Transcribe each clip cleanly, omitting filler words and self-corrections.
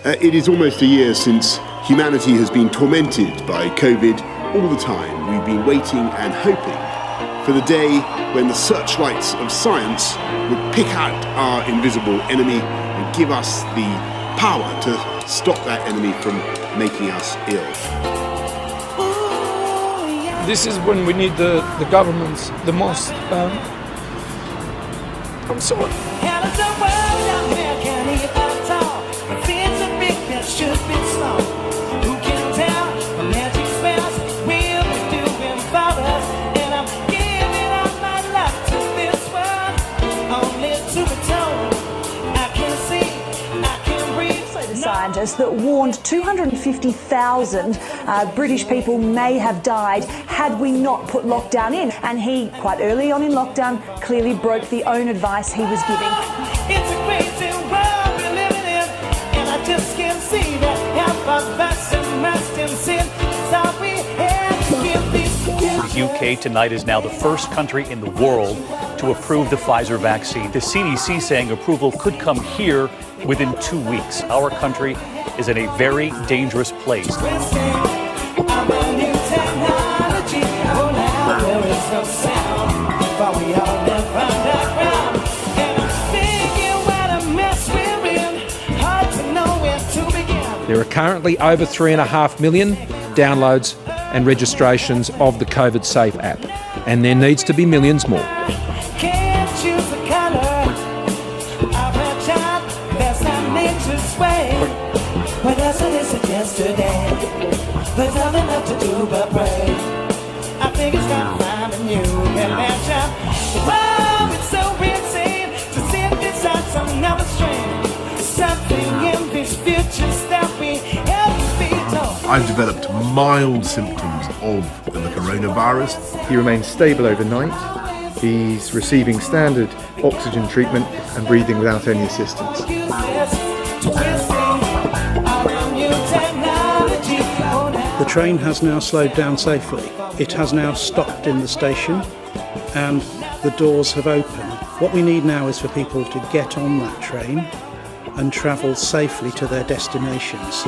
It is almost a year since humanity has been tormented by COVID all the time. We've been waiting and hoping for the day when the searchlights of science would pick out our invisible enemy and give us the power to stop that enemy from making us ill. This is when we need the governments the most. I'm sorry. Scientist that warned 250,000 British people may have died had we not put lockdown in. And he, quite early on in lockdown, clearly broke the own advice he was giving. It's a crazy world we're living in, and I just can't see that half of us must in sin. So we have to give these. The UK tonight is now the first country in the world to approve the Pfizer vaccine. The CDC saying approval could come here within 2 weeks. Our country is in a very dangerous place. There are currently over 3.5 million downloads and registrations of the COVID Safe app, and there needs to be millions more. There's nothing left to do but pray. I think it's time finding you and that. Oh, it's so insane to sit beside some other strain. Something in this future stuff we haven't been told. I've developed mild symptoms of the coronavirus. He remains stable overnight. He's receiving standard oxygen treatment and breathing without any assistance. The train has now slowed down safely. It has now stopped in the station and the doors have opened. What we need now is for people to get on that train and travel safely to their destinations.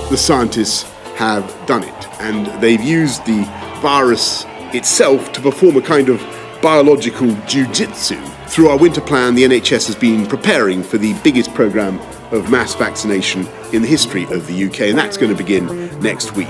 The scientists have done it, and they've used the virus itself to perform a kind of biological jiu-jitsu. Through our winter plan, the NHS has been preparing for the biggest programme of mass vaccination in the history of the UK, and that's going to begin next week.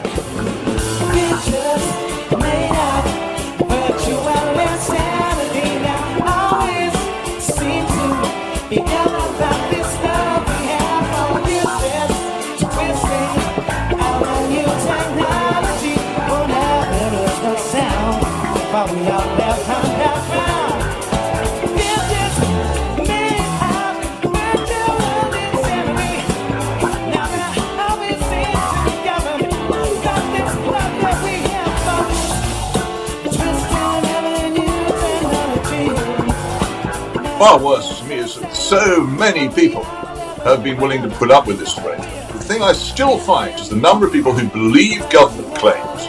Far worse to me is that so many people have been willing to put up with this arrangement. The thing I still find is the number of people who believe government claims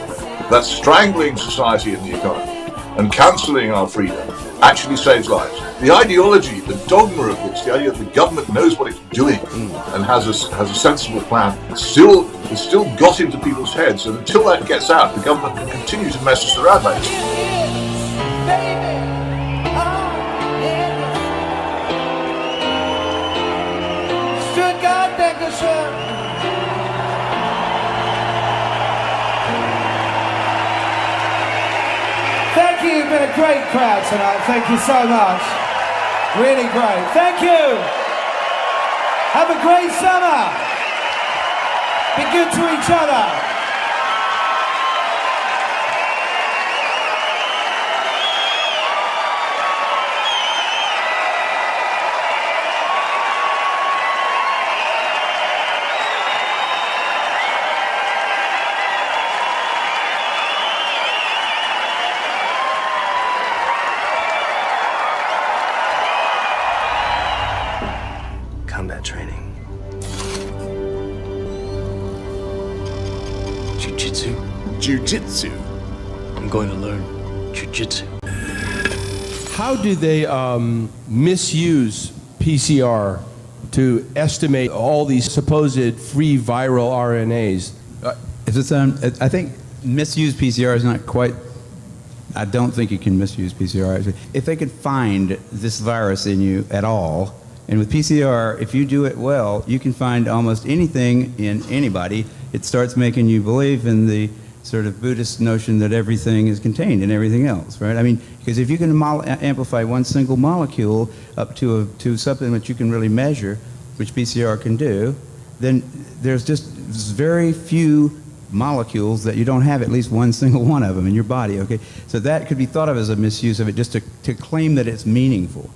that's strangling society and the economy and cancelling our freedom actually saves lives. The ideology, the dogma of this, the idea that the government knows what it's doing and has a sensible plan, is still got into people's heads. And until that gets out, the government can continue to mess us around like this. Thank you, you've been a great crowd tonight. Thank you so much. Really great. Thank you. Have a great summer. Be good to each other. Combat training. Jiu-jitsu. Jiu-jitsu. I'm going to learn jiu-jitsu. How do they misuse PCR to estimate all these supposed free viral RNAs? I think misuse PCR is not quite. I don't think you can misuse PCR. If they could find this virus in you at all, and with PCR, if you do it well, you can find almost anything in anybody. It starts making you believe in the sort of Buddhist notion that everything is contained in everything else, right? I mean, because if you can amplify one single molecule up to something that you can really measure, which PCR can do, then there's just very few molecules that you don't have at least one single one of them in your body, okay? So that could be thought of as a misuse of it, just to claim that it's meaningful.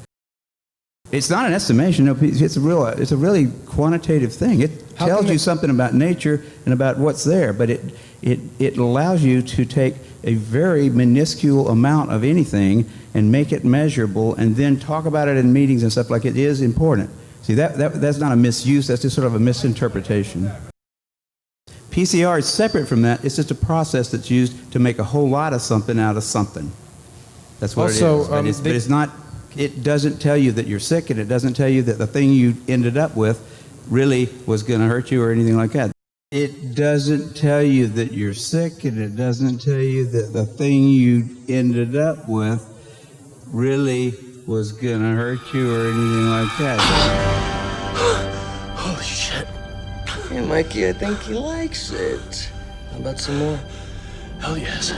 It's not an estimation. No, it's a really quantitative thing. It tells you something about nature and about what's there, but it allows you to take a very minuscule amount of anything and make it measurable, and then talk about it in meetings and stuff like it is important. See, that's not a misuse. That's just sort of a misinterpretation. PCR is separate from that. It's just a process that's used to make a whole lot of something out of something. That's what it is. But it's not. It doesn't tell you that you're sick, and it doesn't tell you that the thing you ended up with really was going to hurt you or anything like that. It doesn't tell you that you're sick, and it doesn't tell you that the thing you ended up with really was going to hurt you or anything like that. Holy shit. Hey, Mikey, I think he likes it. How about some more? Hell yes.